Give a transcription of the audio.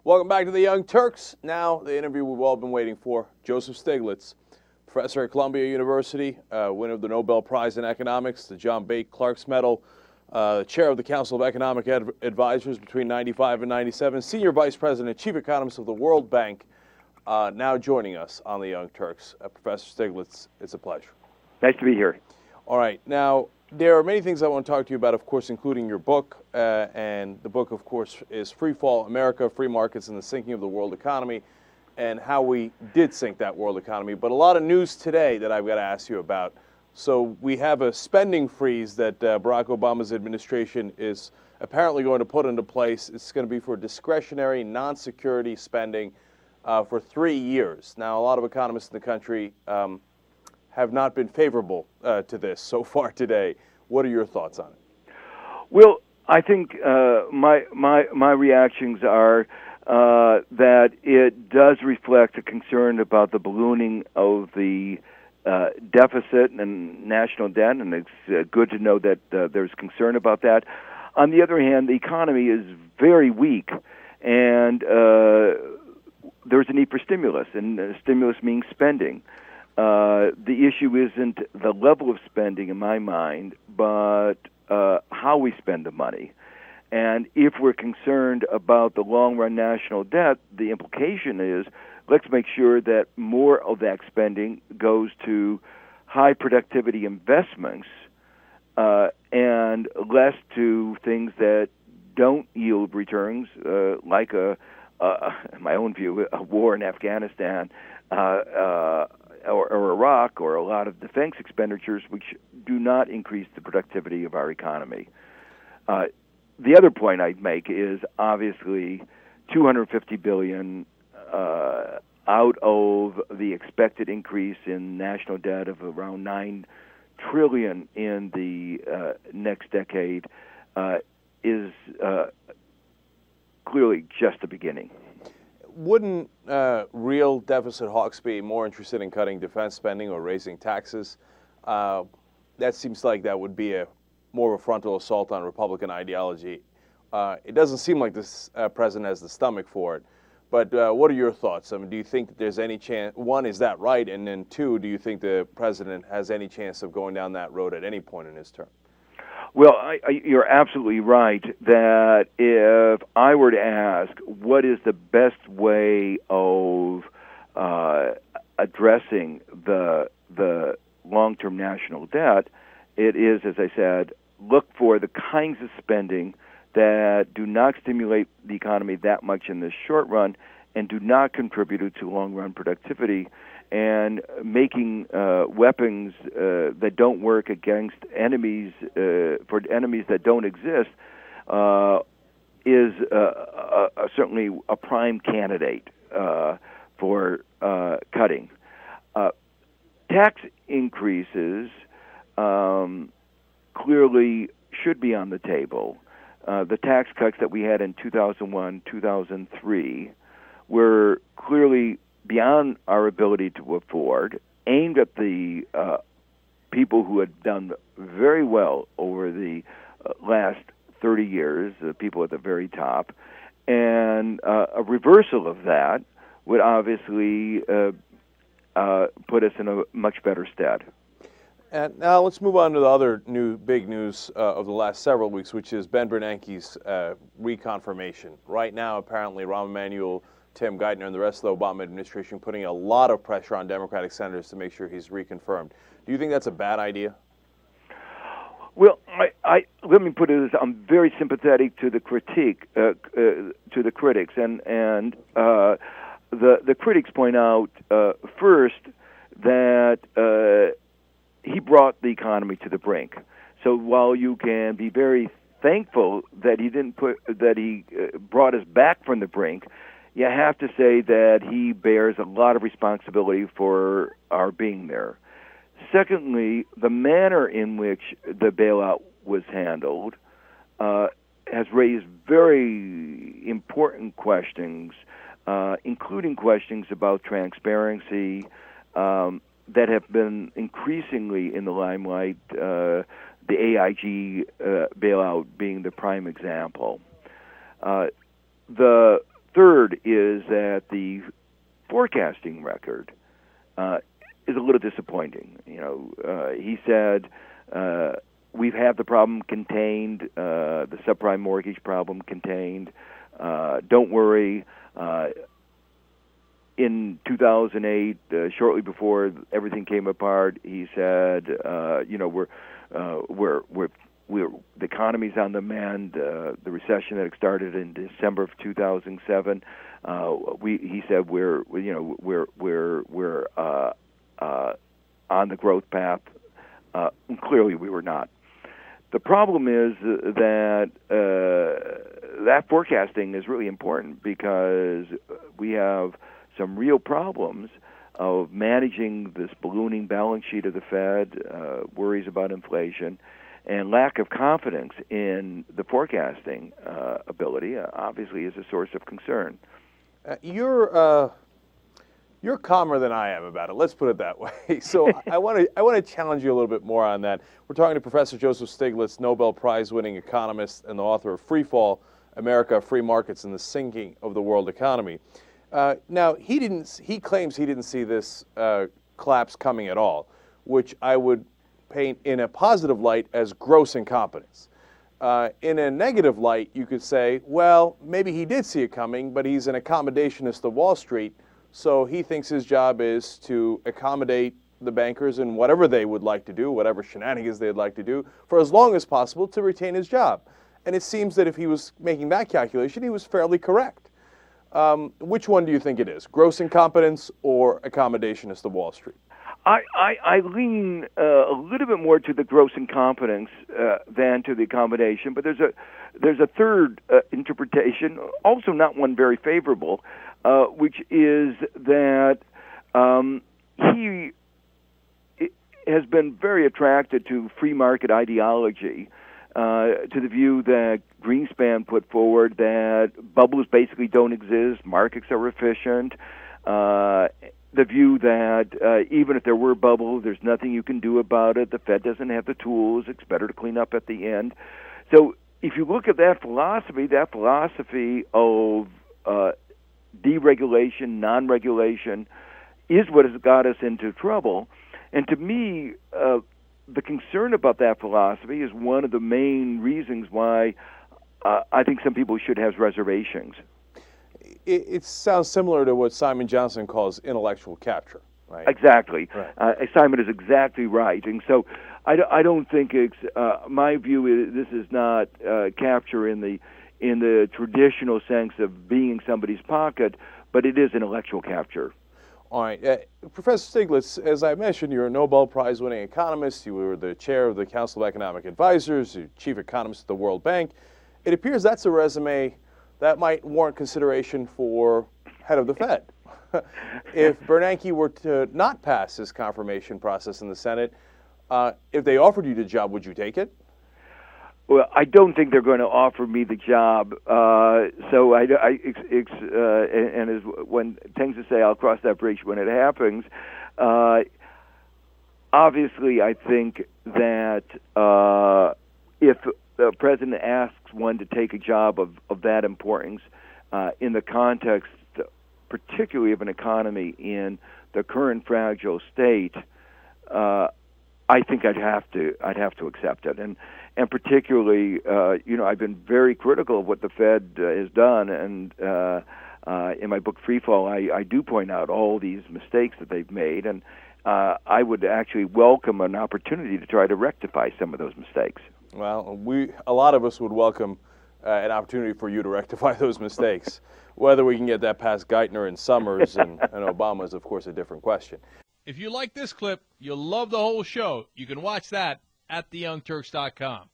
Welcome back to the Young Turks. Now, the interview we've all been waiting for. Joseph Stiglitz, professor at Columbia University, winner of the Nobel Prize in Economics, the John Bate Clark's Medal, chair of the Council of Economic Advisors between 95 and 97, senior vice president, chief economist of the World Bank, now joining us on the Young Turks. Professor Stiglitz, it's a pleasure. Nice to be here. All right. Now, there are many things I want to talk to you about, of course, including your book. And the book, of course, is Free Fall America, Free Markets and the Sinking of the World Economy, and how we did sink that world economy. But a lot of news today that I've got to ask you about. So we have a spending freeze that Barack Obama's administration is apparently going to put into place. It's going to be for discretionary, non-security spending for 3 years. Now, a lot of economists in the country have not been favorable to this so far today. What are your thoughts on it? Well, I think my reactions are that it does reflect a concern about the ballooning of the deficit and national debt, and it's good to know that there's concern about that. On the other hand, the economy is very weak, and there's a need for stimulus, and stimulus means spending. The issue isn't the level of spending, in my mind, but how we spend the money. And if we're concerned about the long-run national debt, the implication is let's make sure that more of that spending goes to high productivity investments and less to things that don't yield returns, like in my own view, a war in Afghanistan, or Iraq, or a lot of defense expenditures which do not increase the productivity of our economy. The other point I'd make is obviously $250 billion out of the expected increase in national debt of around $9 trillion in the next decade is clearly just the beginning. Wouldn't real deficit hawks be more interested in cutting defense spending or raising taxes? That seems like that would be more of a frontal assault on Republican ideology. It doesn't seem like this president has the stomach for it. But what are your thoughts? I mean, do you think that there's any chance? One, is that right? And then two, do you think the president has any chance of going down that road at any point in his term? Well, you're absolutely right that if I were to ask what is the best way of addressing the long-term national debt, it is, as I said, look for the kinds of spending that do not stimulate the economy that much in the short run and do not contribute to long-run productivity, and making weapons that don't work against enemies, for enemies that don't exist, is certainly a prime candidate for cutting. Tax increases clearly should be on the table. The tax cuts that we had in 2001, 2003 were clearly beyond our ability to afford, aimed at the people who had done very well over the last 30 years, the people at the very top. And a reversal of that would obviously put us in a much better stead. And now let's move on to the other big news of the last several weeks, which is Ben Bernanke's reconfirmation. Right now, apparently, Rahm Emanuel, Tim Geithner, and the rest of the Obama administration putting a lot of pressure on Democratic senators to make sure he's reconfirmed. Do you think that's a bad idea? Well, I let me put it as I'm very sympathetic to the critique, to the critics, and the critics point out first that he brought the economy to the brink. So while you can be very thankful that he brought us back from the brink, you have to say that he bears a lot of responsibility for our being there. Secondly, the manner in which the bailout was handled has raised very important questions, including questions about transparency that have been increasingly in the limelight, the AIG bailout being the prime example. The third is that the forecasting record is a little disappointing. He said we've had the problem contained, the subprime mortgage problem contained. Don't worry. In 2008, shortly before everything came apart, he said, the economy's on the mend. The recession that started in December of 2007, he said we're on the growth path. Clearly, we were not. The problem is that that forecasting is really important because we have some real problems of managing this ballooning balance sheet of the Fed, worries about inflation, and lack of confidence in the forecasting ability obviously is a source of concern. You're calmer than I am about it. Let's put it that way. So I want to challenge you a little bit more on that. We're talking to Professor Joseph Stiglitz, Nobel Prize-winning economist and the author of Free Fall: America, Free Markets, and the Sinking of the World Economy. Now he claims he didn't see this collapse coming at all, which I would paint in a positive light as gross incompetence. In a negative light, you could say, well, maybe he did see it coming, but he's an accommodationist of Wall Street, so he thinks his job is to accommodate the bankers in whatever they would like to do, whatever shenanigans they'd like to do, for as long as possible to retain his job. And it seems that if he was making that calculation, he was fairly correct. Which one do you think it is, gross incompetence or accommodationist of Wall Street? I lean a little bit more to the gross incompetence than to the accommodation, but there's a third interpretation, also not one very favorable, which is that he has been very attracted to free market ideology, to the view that Greenspan put forward that bubbles basically don't exist, markets are efficient, the view that even if there were bubbles, there's nothing you can do about it, the Fed doesn't have the tools, it's better to clean up at the end. So if you look at that philosophy of deregulation, non-regulation, is what has got us into trouble. And to me, the concern about that philosophy is one of the main reasons why I think some people should have reservations. It sounds similar to what Simon Johnson calls intellectual capture, right? Exactly. Right. Simon is exactly right. And so I don't think it's, my view is this is not capture in the traditional sense of being in somebody's pocket, but it is intellectual capture. All right. Professor Stiglitz, as I mentioned, you're a Nobel Prize-winning economist. You were the chair of the Council of Economic Advisors, you're chief economist at the World Bank. It appears that's a resume that might warrant consideration for head of the Fed. If Bernanke were to not pass his confirmation process in the Senate, if they offered you the job, would you take it? Well, I don't think they're going to offer me the job. So and as one tends to say, I'll cross that bridge when it happens. Obviously, I think that if the president asks one to take a job of that importance in the context, particularly of an economy in the current fragile state, I think I'd have to accept it. And particularly, I've been very critical of what the Fed has done, and in my book Free Fall, I do point out all these mistakes that they've made, and I would actually welcome an opportunity to try to rectify some of those mistakes. Well, a lot of us would welcome an opportunity for you to rectify those mistakes. Whether we can get that past Geithner and Summers and Obama is, of course, a different question. If you like this clip, you'll love the whole show. You can watch that at theyoungturks.com.